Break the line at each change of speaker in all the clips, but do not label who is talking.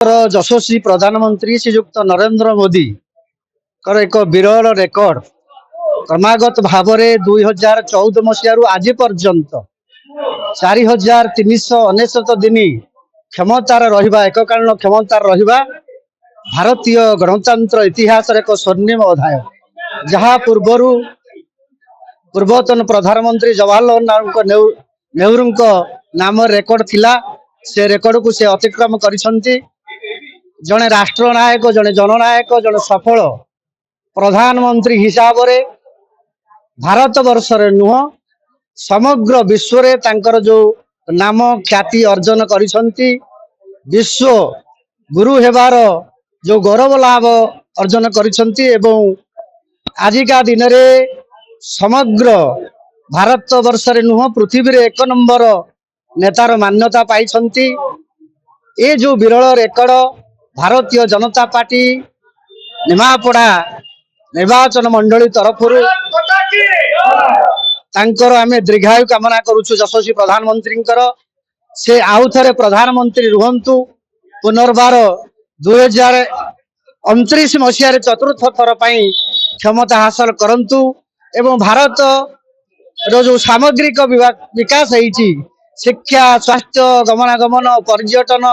यशस्वी प्रधानमंत्री श्रीयुक्त नरेंद्र मोदी एक विरल रेकर्ड क्रमागत भाव में 2014 मसीह आज पर्यंत 4399 दिन क्षमतार रहिबा एककालीन क्षमतार रहिबा भारतीय गणतंत्र इतिहास एक स्वर्णिम अध्याय जहाँ पूर्वतन प्रधानमंत्री जवाहरलाल नेहरू नाम रेकर्ड थिला से रेकर्ड को से अतिक्रम करिसंती। जड़े राष्ट्रनायक जड़े जननायक जड़े सफल प्रधानमंत्री हिसाब से भारत वर्ष नुह समग्र विश्व रे तांकर जो नाम ख्याति अर्जन करिसंती। विश्व गुरु हेबार जो गौरव लाभ अर्जन करिसंती एवं आजिका दिन रे समग्र भारत वर्ष रे नुह पृथ्वी रे 1 नंबर नेतार मान्यता पाइछंती। ए जो विरल रेकर्ड भारतीय जनता पार्टी निमापड़ा निर्वाचन मंडली तरफ तांकर आमे दीर्घायु कामना करूछु यशस्वी प्रधानमंत्री से आउ थे प्रधानमंत्री रुहंतु पुनर्बार 2029 मसीह चतुर्थ थर पई क्षमता हासिल करंतु एवं भारत रो जो सामग्रिक विकास होईची शिक्षा स्वास्थ्य गमनागमन पर्यटन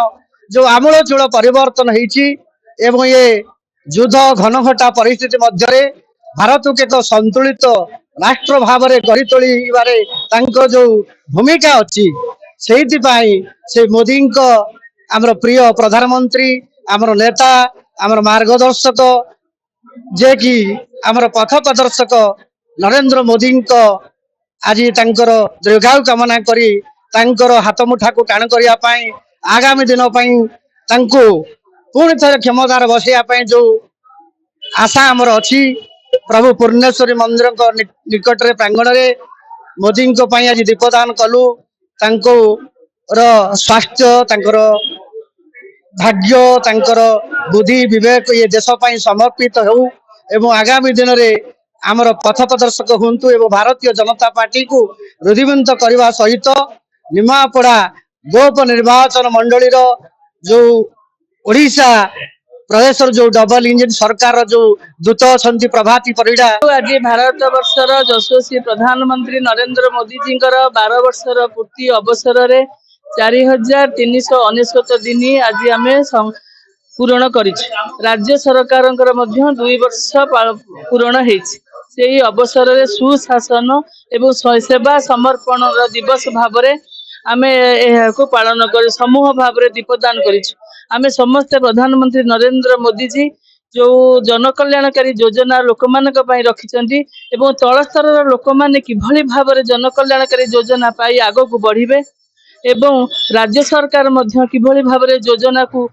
जो आमूलचूल परिवर्तन होईची एवं ये युद्ध घनघटा परिस्थिति मध्य भारत को एक संतुलित राष्ट्र भाव में गढ़ी तोलिबारे तांको जो भूमिका अच्छी से मोदी आमर प्रिय प्रधानमंत्री आमर नेता आमर मार्गदर्शक जे कि आमर पथ प्रदर्शक नरेंद्र मोदी आज तांकर दीर्घायु कामना करी तांकर हाथ मुठा को टाण करिया पाई आगामी दिन तांको पुणी थे क्षमतार बसैया जो आशा आमर अच्छी प्रभु पूर्णेश्वरी मंदिर निकट रे प्रांगण रे मोदी आज दीपदान कलु स्वास्थ्य तांकर भाग्य तांकर बुद्धि विवेक ये देश पाई समर्पित हो एवं आगामी दिन रे आमर पथ प्रदर्शक हुंतु एवं भारतीय जनता पार्टी को रुधिबंत करने सहित निमापड़ा गोप निर्वाचन मंडली जो ओडिशा प्रदेश जो डबल इंजिन सरकार जो दूत अच्छा प्रभाती परिडा
आज भारत वर्षर यशस्वी प्रधानमंत्री नरेंद्र मोदी जी 12 वर्षर पूर्ति अवसर रे 4399 दिन आज आम पूरण कर राज्य सरकार 2 वर्ष पूरण से अवसर रे सुशासन एवं सेवा समर्पण दिवस भाव में आमे को पालन कर समूह भाव में दीपदान करें समस्ते प्रधानमंत्री नरेंद्र मोदी जी जो जनकल्याणकारी योजना लोक मान रखिंट एवं तल स्तर लोक मैंने किभली भाव में जनकल्याणकारी योजना पाई आग को बढ़े एवं राज्य सरकार किभली भाव में योजना को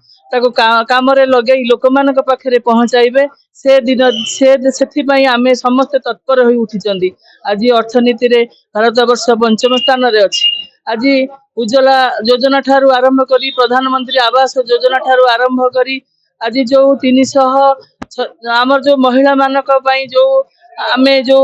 काम लगे लोक मान पाखे पहुंचाइबे से दिन से आमे समस्ते तत्पर हो उठी। आज अर्थनीति रे भारत वर्ष 5म स्थान रे अछि। आज उज्ज्वला योजना ठारू आरंभ करी प्रधानमंत्री आवास योजना ठारू आरंभ करी आज जो 300 आमर जो महिला मानक पई जो आमे जो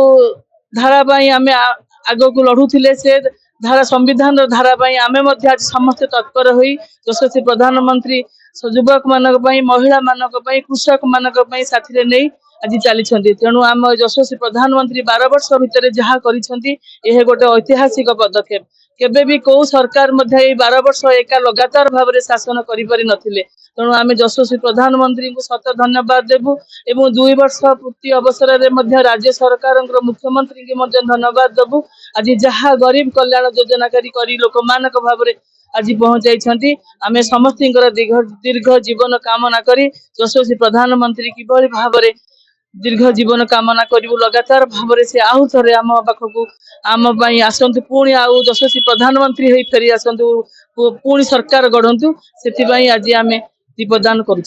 धारा पई आमे आगो को लढुथिले से धारा संविधान धारा पई आमे मध्य आज समस्त तत्पर होई यशस्वी प्रधानमंत्री युवक मानक पई महिला मानक पई कृषक मानक पई साथी रे नै आज चली तेणु आम यशस्वी प्रधानमंत्री 12 वर्ष भितर जहाँ करिसेंती यह गोटे ऐतिहासिक पदक्षेप केबे भी को सरकार 12 वर्ष एका लगातार भाव में शासन करि नथिले तेणु आम यशस्वी प्रधानमंत्री को सत धन्यवाद देबू एवं 2 वर्ष पूर्ति अवसर में राज्य सरकार मुख्यमंत्री की धन्यवाद देबू आज जहाँ गरीब कल्याण योजनाकारी करी लोक मानक भाव में आज पहुंचाई आम समस्त दीर्घ जीवन कामना करी यशस्वी प्रधानमंत्री किभली भाव में दीर्घ जीवन कामना करू लगातार भाव से आउ थे आम पाखक आम आसतु पुणी आउ यशस्वी प्रधानमंत्री फेरी आसतु पुणी सरकार गढ़ंतु से आज आम दीपदान करुँ।